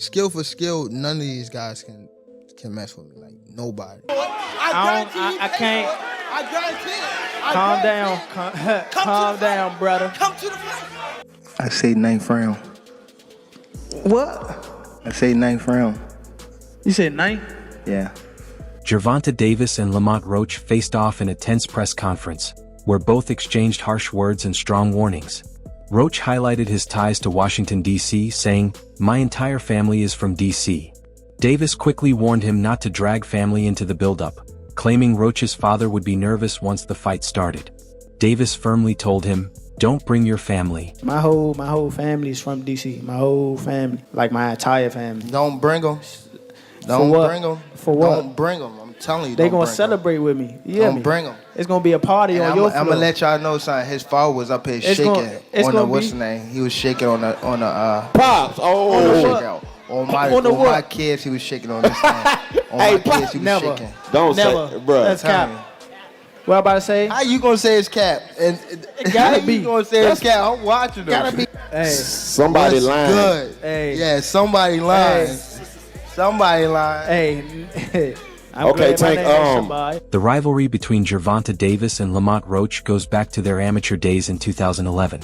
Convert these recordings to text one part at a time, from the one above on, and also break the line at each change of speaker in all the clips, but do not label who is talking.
skill for skill, none of these guys can mess with me. Like nobody.
I can't.
I guarantee it.
Calm down. Calm down, brother.
Come to the fight.
I say 9th round.
What?
I say 9th round.
You said 9?
Yeah.
Gervonta Davis and Lamont Roach faced off in a tense press conference, where both exchanged harsh words and strong warnings. Roach highlighted his ties to Washington, D.C., saying, "My entire family is from D.C." Davis quickly warned him not to drag family into the buildup, claiming Roach's father would be nervous once the fight started. Davis firmly told him, "Don't bring your family."
My whole family is from D.C. My whole family, like my entire family.
Don't bring them. Don't bring them.
For what?
Don't bring them. I'm telling you.
They
don't
gonna
bring
celebrate with me. Yeah,
Don't bring them.
It's gonna be a party on your floor.
I'm gonna let y'all know something. His father was up here shaking on the what's the name? He was shaking on the
Pops.
On my kids, he was shaking on this thing. On my kids, he was shaking.
Don't
Never.
say, bro.
That's cap. What I'm about to say?
How you gonna say it's cap? And
It gotta be.
You gonna say it's cap? I'm watching them.
Gotta be. Hey,
somebody lying.
Good.
Hey.
Yeah, somebody lying.
Hey.
Somebody lying.
hey. I'm
Okay,
glad my
Tank.
name ain't somebody.
The rivalry between Gervonta Davis and Lamont Roach goes back to their amateur days in 2011.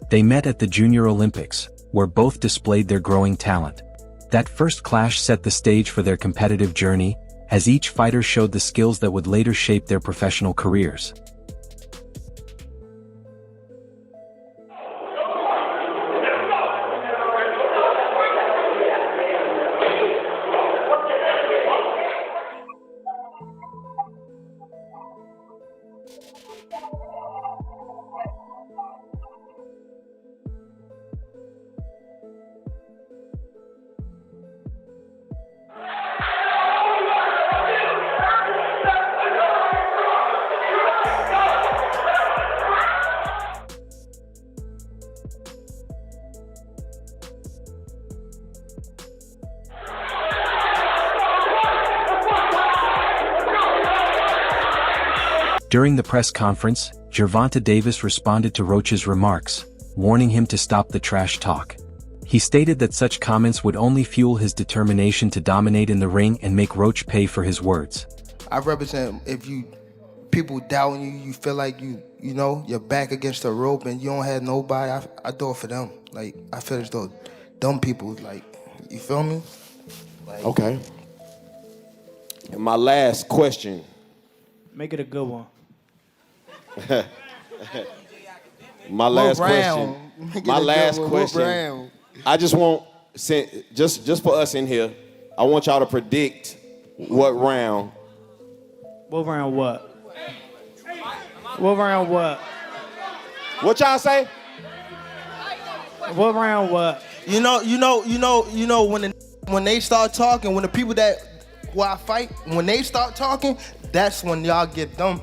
They met at the Junior Olympics, where both displayed their growing talent. That first clash set the stage for their competitive journey, as each fighter showed the skills that would later shape their professional careers. During the press conference, Gervonta Davis responded to Roach's remarks, warning him to stop the trash talk. He stated that such comments would only fuel his determination to dominate in the ring and make Roach pay for his words.
I represent, if people doubting you, you feel like you're back against the rope and you don't have nobody, I do it for them. Like, I feel as though dumb people, like, you feel me? Like,
Okay. And my last question.
Make it a good one.
My last question. My last question. I just want, just for us in here, I want y'all to predict what round.
What round what? What round what?
What y'all say?
What round what?
You know when they start talking, when the people who I fight, when they start talking, that's when y'all get them.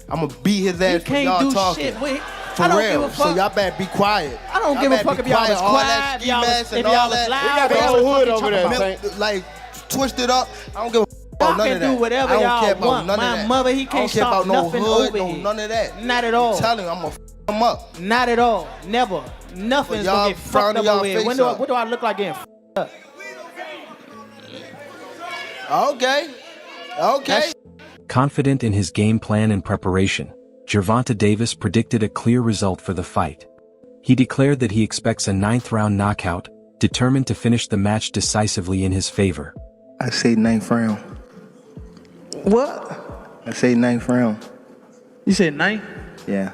I'm gonna beat his ass for y'all talking. For real. So y'all better be quiet.
I don't give a fuck if y'all was quiet, if y'all was loud.
We got the whole hood over there, Tank.
Like, twist it up. I don't give a fuck about none of that.
Y'all can do whatever y'all want. My mother, he can't stop nothing over here.
None of that.
Not at all.
I'm telling you, I'm gonna f him up.
Not at all. Never. Nothing's gonna get fucked up over here. What do I look like getting fucked up?
Okay.
Confident in his game plan and preparation, Gervonta Davis predicted a clear result for the fight. He declared that he expects a 9th round knockout, determined to finish the match decisively in his favor.
I say 9th round.
What?
I say 9th round.
You said 9?
Yeah.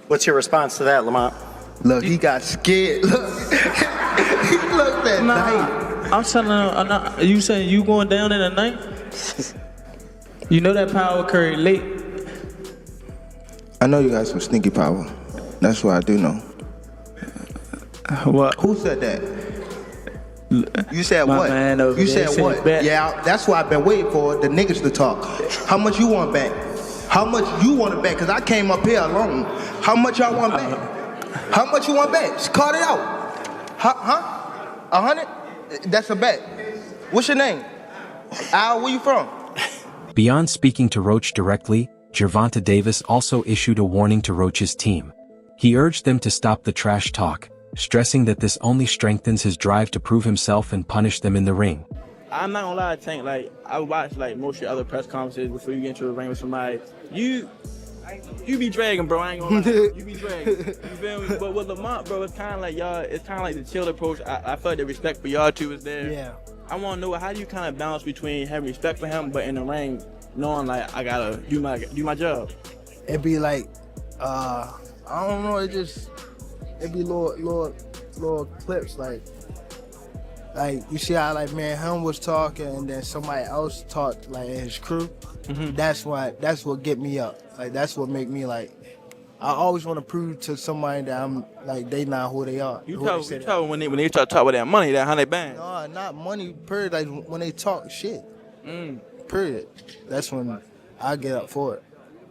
What's your response to that, Lamont?
Look, he got scared. Look. He looked at night.
I'm telling you, you saying you going down in a night? You know that power occurred late.
I know you got some sneaky power. That's what I do know.
What?
Who said that? You said what? You said what? Yeah, that's why I've been waiting for the niggas to talk. How much you want back? How much you want to bet? Because I came up here alone. How much y'all want back? How much you want back? Just call it out. Huh? 100? That's a bet. What's your name? Al, where you from?
Beyond speaking to Roach directly, Gervonta Davis also issued a warning to Roach's team. He urged them to stop the trash talk, stressing that this only strengthens his drive to prove himself and punish them in the ring.
I'm not gonna lie, Tank. Like, I watch like most of your other press conferences before you get into the ring with somebody. You be dragging, bro. I ain't gonna lie. You be dragging. You feel me? But with Lamont, bro, it's kind of like y'all. It's kind of like the chill approach. I feel like the respect for y'all two is there.
Yeah.
I want to know how do you kind of balance between having respect for him, but in the ring, knowing like I gotta do my job.
It'd be like, I don't know. It'd be little clips like you see how like me and him was talking, and then somebody else talked like his crew.
Mm-hmm.
That's what get me up. Like that's what make me like. I always want to prove to somebody that I'm like they not who they are.
You tell when they start talking about that money, that $100 bang.
No, not money. Period. Like when they talk shit. Period. That's when I get up for it.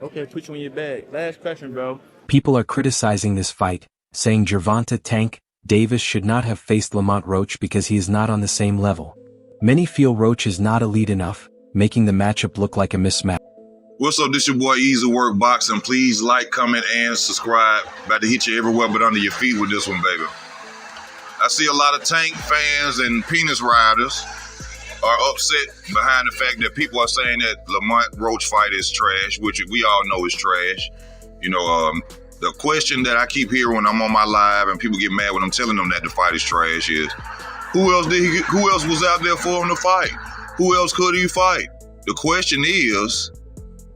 Okay, put you in your bag. Last question, bro.
People are criticizing this fight, saying Gervonta Tank Davis should not have faced Lamont Roach because he is not on the same level. Many feel Roach is not elite enough, making the matchup look like a mismatch.
What's up, this your boy Easy Work Boxing. Please like, comment, and subscribe. About to hit you everywhere but under your feet with this one, baby. I see a lot of Tank fans and penis riders are upset behind the fact that people are saying that Lamont Roach fight is trash, which we all know is trash. You know, the question that I keep hearing when I'm on my live and people get mad when I'm telling them that the fight is trash is, who else was out there for him to fight? Who else could he fight? The question is,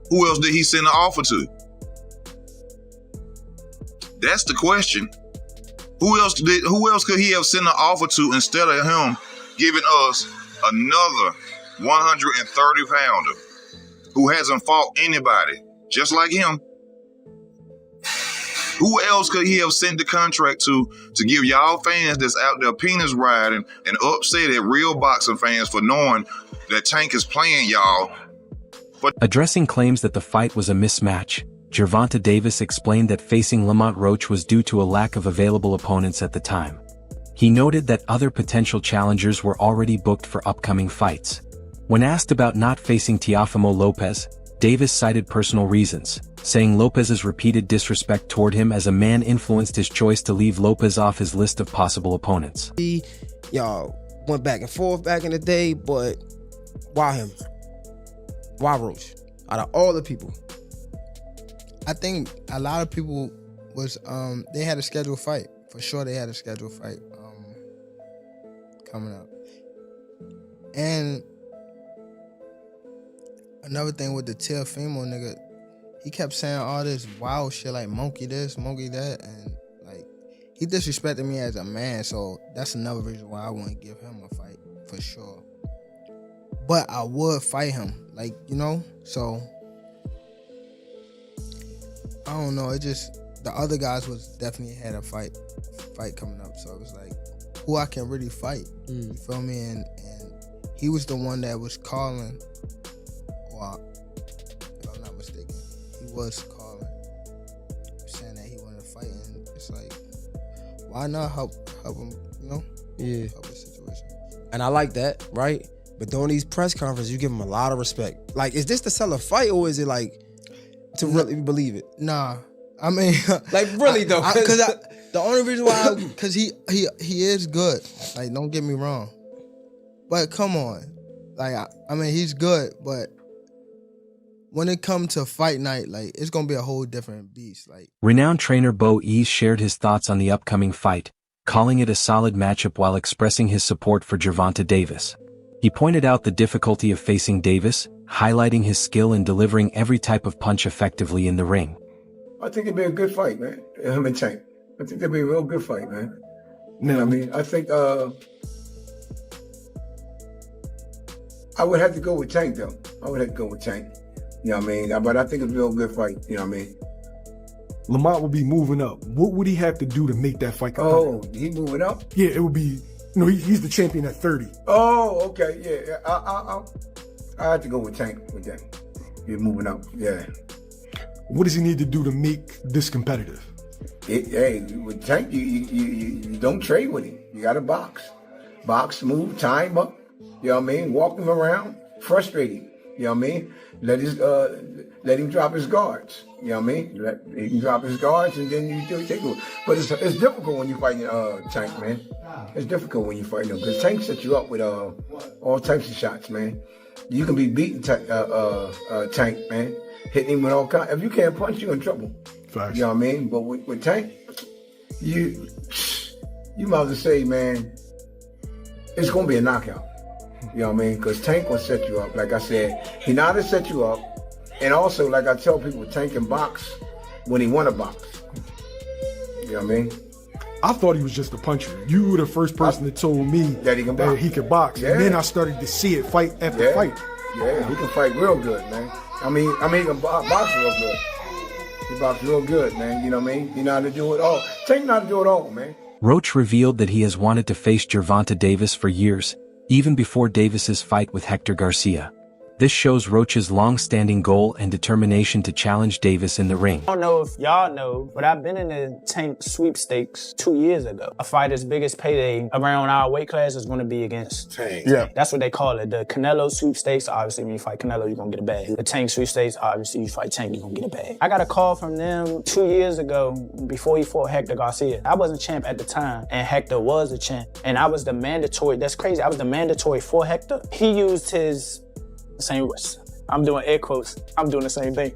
who else did he send an offer to? That's the question. Who else could he have sent an offer to instead of him giving us another 130 pounder who hasn't fought anybody just like him? Who else could he have sent the contract to give y'all fans that's out there penis riding and upset at real boxing fans for knowing that Tank is playing y'all?
Addressing claims that the fight was a mismatch, Gervonta Davis explained that facing Lamont Roach was due to a lack of available opponents at the time. He noted that other potential challengers were already booked for upcoming fights. When asked about not facing Topamo Lopez, Davis cited personal reasons, saying Lopez's repeated disrespect toward him as a man influenced his choice to leave Lopez off his list of possible opponents.
Y'all went back and forth back in the day, but why him? Why Roach? Out of all the people.
I think a lot of people was they had a scheduled fight. For sure they had a scheduled fight coming up. And another thing with the Topamo nigga, he kept saying all this wild shit like monkey this, monkey that, and like he disrespected me as a man, so that's another reason why I wouldn't give him a fight for sure. But I would fight him, like, you know, so I don't know. It just the other guys was definitely had a fight coming up, so it was like who I can really fight. You feel me? And he was the one that was calling, or if I'm not mistaken, he was calling, saying that he wanted to fight, and it's like, why not help him? You know?
Yeah.
Help his situation.
And I like that, right? But during these press conferences, you give him a lot of respect. Like, is this to sell a fight, or is it like to really believe it?
Nah, I mean,
like really though,
because the only reason why, because he is good. Like, don't get me wrong, but come on, like I mean, he's good, but when it comes to fight night, like it's gonna be a whole different beast. Like,
renowned trainer Bo Ease shared his thoughts on the upcoming fight, calling it a solid matchup while expressing his support for Gervonta Davis. He pointed out the difficulty of facing Davis, highlighting his skill in delivering every type of punch effectively in the ring.
I think it'd be a good fight, man. Him and Tank. I think it'd be a real good fight, man. You know what I mean? I think I would have to go with Tank, though. I would have to go with Tank. You know what I mean? But I think it's a real good fight. You know what I mean?
Lamont will be moving up. What would he have to do to make that fight competitive?
Oh, he moving up?
Yeah, it would be, you know, he's the champion at 30.
Oh, okay, yeah. I have to go with Tank with that. You're moving up, yeah.
What does he need to do to make this competitive?
Hey, with Tank, you don't trade with him. You got to box. Box, move, time up. You know what I mean? Walk him around, frustrate him. You know what I mean? Let him drop his guards. You know what I mean? Let him drop his guards, and then you do take it. But it's difficult when you fighting Tank, man. It's difficult when you fighting him because Tank sets you up with all types of shots, man. You can be beating Tank, man. Hitting him with all kinds. If you can't punch, you're in trouble.
Facts.
You know what I mean? But with Tank, you might as well say, man, it's gonna be a knockout. You know what I mean? Because Tank will set you up. Like I said, he know how to set you up. And also, like I tell people, Tank can box when he want to box. You know what I mean?
I thought he was just a puncher. You were the first person that told me
that he can box.
He could box.
Yeah.
And then I started to see it fight after fight.
Yeah, he can fight real good, man. I mean, he can box real good. He boxes real good, man. You know what I mean? He know how to do it all. Tank know how to do it all, man.
Roach revealed that he has wanted to face Gervonta Davis for years, even before Davis's fight with Hector Garcia. This shows Roach's long-standing goal and determination to challenge Davis in the ring.
I don't know if y'all know, but I've been in the Tank sweepstakes 2 years ago. A fighter's biggest payday around our weight class is going to be against Tank.
Yeah.
That's what they call it. The Canelo sweepstakes, obviously when you fight Canelo, you're going to get a bag. The Tank sweepstakes, obviously you fight Tank, you're going to get a bag. I got a call from them 2 years ago before he fought Hector Garcia. I wasn't champ at the time, and Hector was a champ. And I was the mandatory, that's crazy, I was the mandatory for Hector. He used his I'm doing air quotes. I'm doing the same thing.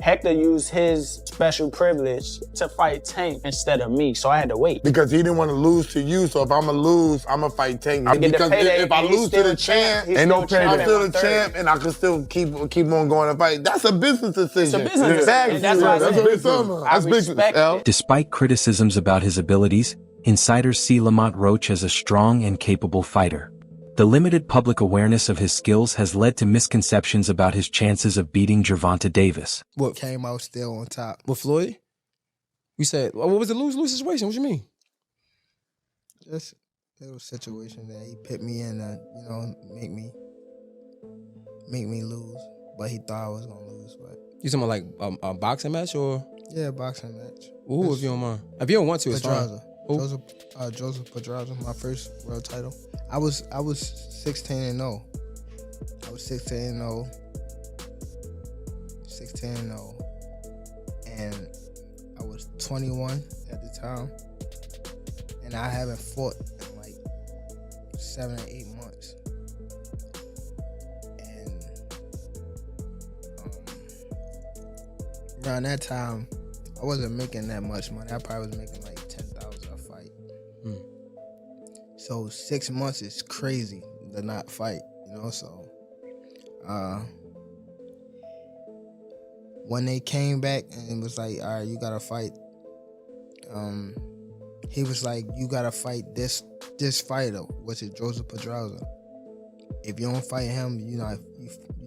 Hector used his special privilege to fight Tank instead of me, so I had to wait.
Because he didn't want to lose to you, so if I'm going to lose, I'm going to fight Tank. Because if I lose to the champ, ain't no pay. I'm still the champ, and I can still keep on going and fight. That's a business decision.
It's a business decision.
That's what we're talking about. That's business.
Despite criticisms about his abilities, insiders see Lamont Roach as a strong and capable fighter. The limited public awareness of his skills has led to misconceptions about his chances of beating Gervonta Davis.
What came out still on top?
With Floyd? You said, what was the lose-lose situation? What you mean?
Just a little situation that he put me in to, make me lose. But he thought I was gonna lose. But
you talking about like a boxing match or?
Yeah, boxing match.
Ooh, if you don't mind. If you don't want to, it's fine.
Joseph Pedraza, my first world title. I was 16-0. I was 16-0. 16-0. And I was 21 at the time. And I haven't fought in like 7 or 8 months. And around that time, I wasn't making that much money. I probably was making like $10,000 a fight. So 6 months is crazy to not fight, so when they came back and it was like, all right, you gotta fight, he was like, you gotta fight this fighter, which is Joseph Pedraza. If you don't fight him, you're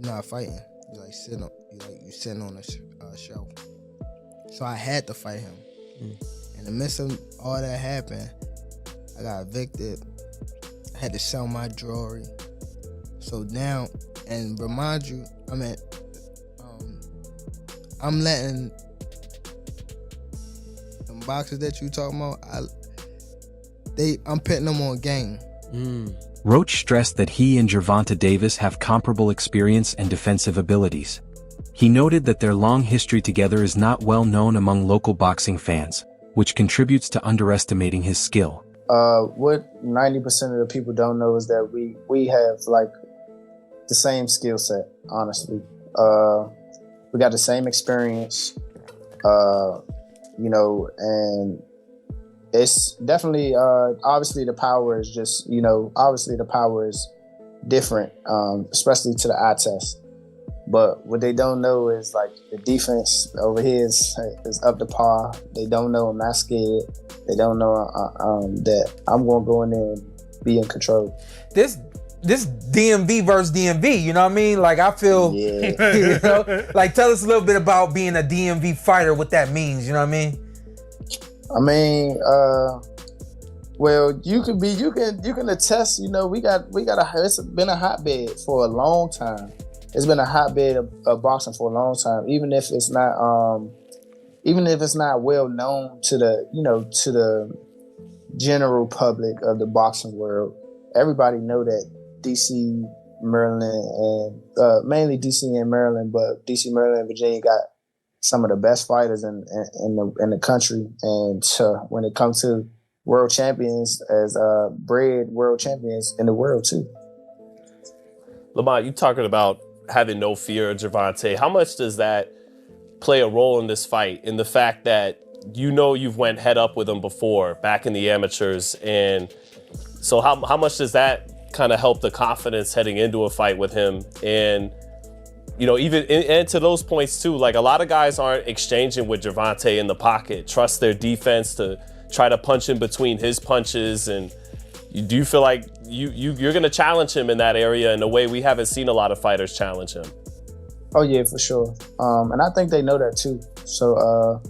not fighting. You're like sitting on a shelf. So I had to fight him. In the midst of all that happened, I got evicted. I had to sell my jewelry. So now, and remind you, I'm letting them boxers that you talking about, I'm putting them on game.
Roach stressed that he and Gervonta Davis have comparable experience and defensive abilities. He noted that their long history together is not well known among local boxing fans, which contributes to underestimating his skill.
What 90% of the people don't know is that we have like the same skill set, honestly. We got the same experience, and it's definitely, obviously the power is just, obviously the power is different, especially to the eye test. But what they don't know is like the defense over here is up to par. They don't know I'm not scared. They don't know that I'm going to go in there and be in control.
This DMV versus DMV, you know what I mean? Like I feel, like tell us a little bit about being a DMV fighter, what that means, you know what I mean?
Well, you can attest, it's been a hotbed for a long time. It's been a hotbed of boxing for a long time, even if it's not well known to the general public of the boxing world. Everybody know that DC Maryland, and mainly DC and Maryland, but DC, Maryland, and Virginia got some of the best fighters in the country. And when it comes to world champions, as bred world champions in the world too.
Lamont, you talking about having no fear of Gervonta. How much does that play a role in this fight, in the fact that you've went head up with him before back in the amateurs, and so how much does that kind of help the confidence heading into a fight with him? And even and to those points too, like a lot of guys aren't exchanging with Gervonta in the pocket, trust their defense to try to punch in between his punches. And do you feel like you're going to challenge him in that area in a way we haven't seen a lot of fighters challenge him?
Oh yeah, for sure. And I think they know that too. So,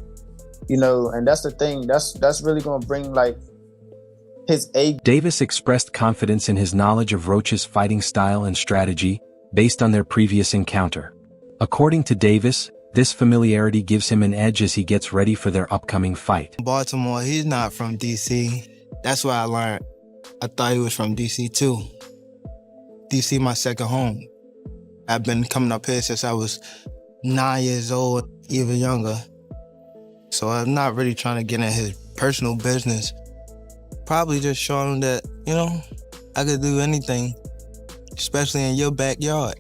and that's the thing. That's really going to bring like his A.
Davis expressed confidence in his knowledge of Roach's fighting style and strategy based on their previous encounter. According to Davis, this familiarity gives him an edge as he gets ready for their upcoming fight.
Baltimore, he's not from DC. That's what I learned. I thought he was from DC too. DC my second home. I've been coming up here since I was 9 years old, even younger. So I'm not really trying to get in his personal business. Probably just showing him that, I could do anything, especially in your backyard.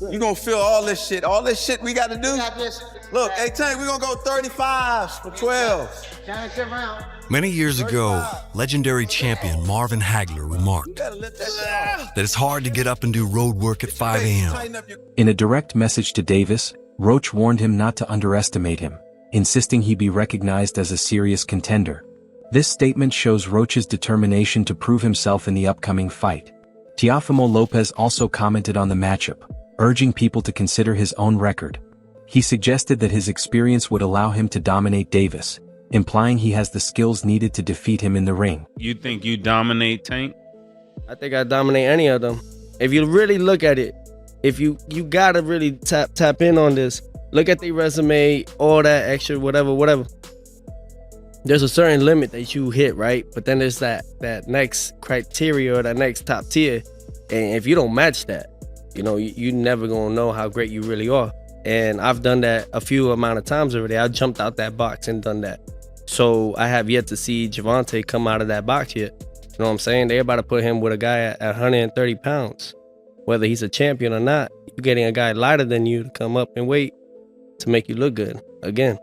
You gonna feel all this shit we gotta do? Look, hey Tank, we gonna go 35s for 12.
Many years ago, legendary champion Marvin Haggler remarked that it's hard to get up and do road work at 5 a.m.
In a direct message to Davis, Roach warned him not to underestimate him, insisting he be recognized as a serious contender. This statement shows Roach's determination to prove himself in the upcoming fight. Topamo Lopez also commented on the matchup, urging people to consider his own record. He suggested that his experience would allow him to dominate Davis, implying he has the skills needed to defeat him in the ring.
You think you dominate Tank?
I think I dominate any of them. If you really look at it, if you gotta really tap in on this, look at the resume, all that extra, whatever. There's a certain limit that you hit, right? But then there's that next criteria or that next top tier. And if you don't match that, you never gonna know how great you really are. And I've done that a few amount of times already. I jumped out that box and done that. So I have yet to see Gervonta come out of that box yet. You know what I'm saying? They're about to put him with a guy at 130 pounds. Whether he's a champion or not, you're getting a guy lighter than you to come up and weight to make you look good again.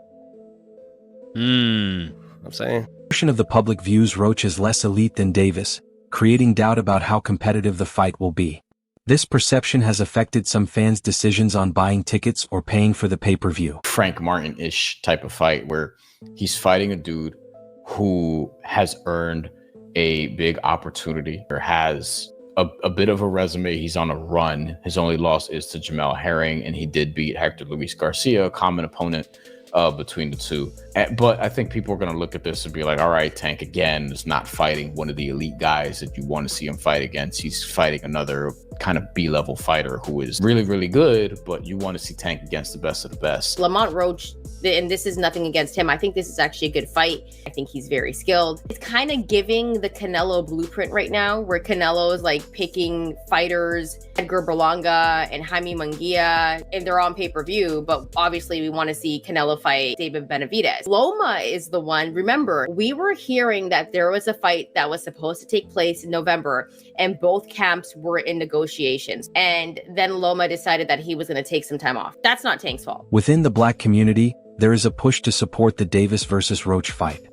I'm saying.
A portion of the public views Roach as less elite than Davis, creating doubt about how competitive the fight will be. This perception has affected some fans' decisions on buying tickets or paying for the pay-per-view.
Frank Martin-ish type of fight where he's fighting a dude who has earned a big opportunity or has a bit of a resume. He's on a run. His only loss is to Jamel Herring, and he did beat Hector Luis Garcia, a common opponent between the two. But I think people are going to look at this and be like, all right, Tank again is not fighting one of the elite guys that you want to see him fight against. He's fighting another kind of B-level fighter who is really, really good, but you want to see Tank against the best of the best.
Lamont Roach, and this is nothing against him, I think this is actually a good fight. I think he's very skilled. It's kind of giving the Canelo blueprint right now, where Canelo is like picking fighters, Edgar Berlanga and Jaime Munguia, and they're on pay-per-view, but obviously we want to see Canelo fight David Benavidez. Loma is the one. Remember, we were hearing that there was a fight that was supposed to take place in November, and both camps were in negotiations. And then Loma decided that he was going to take some time off. That's not Tank's fault.
Within the black community, there is a push to support the Davis versus Roach fight.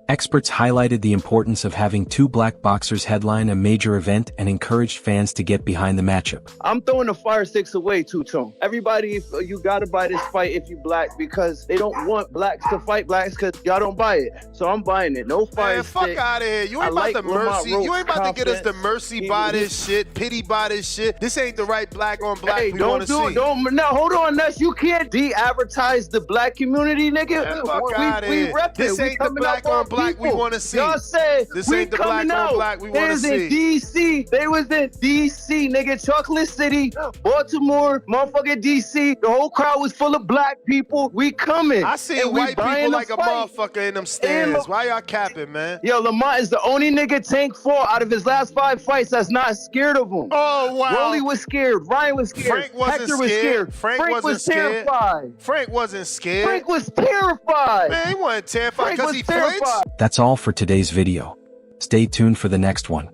Experts highlighted the importance of having two black boxers headline a major event and encouraged fans to get behind the matchup.
I'm throwing the fire sticks away, Two-Tone. Everybody, you gotta buy this fight if you black, because they don't want blacks to fight blacks because y'all don't buy it. So I'm buying it. No fire stick.
Fuck out of here. You ain't about to mercy. You ain't about to get us the mercy buy this shit, pity buy this shit. This ain't the right black on black we want to see.
No, hold on, Ness. You can't de-advertise the black community, nigga.
Fuck out of here.
We rep
this
it.
ain't the black on black black we want to see.
Y'all said
this
we
ain't the
coming
black
out.
on black we
They
want to
was
see.
in D.C. They was in D.C. Nigga, Chocolate City, Baltimore, motherfucking D.C. The whole crowd was full of black people. We coming.
I see
And we
white
buying
people
the
like a
fight.
motherfucker in them stands. Why y'all capping, man?
Yo, Lamont is the only nigga Tank fought out of his last 5 fights that's not scared of him.
Oh, wow.
Rolly was scared. Ryan was scared.
Frank wasn't
Hector was
scared.
scared.
Frank wasn't
was
scared.
terrified.
Frank wasn't scared.
Frank was terrified.
Man, he wasn't terrified
Frank
because
was
he
terrified.
flinched.
That's all for today's video. Stay tuned for the next one.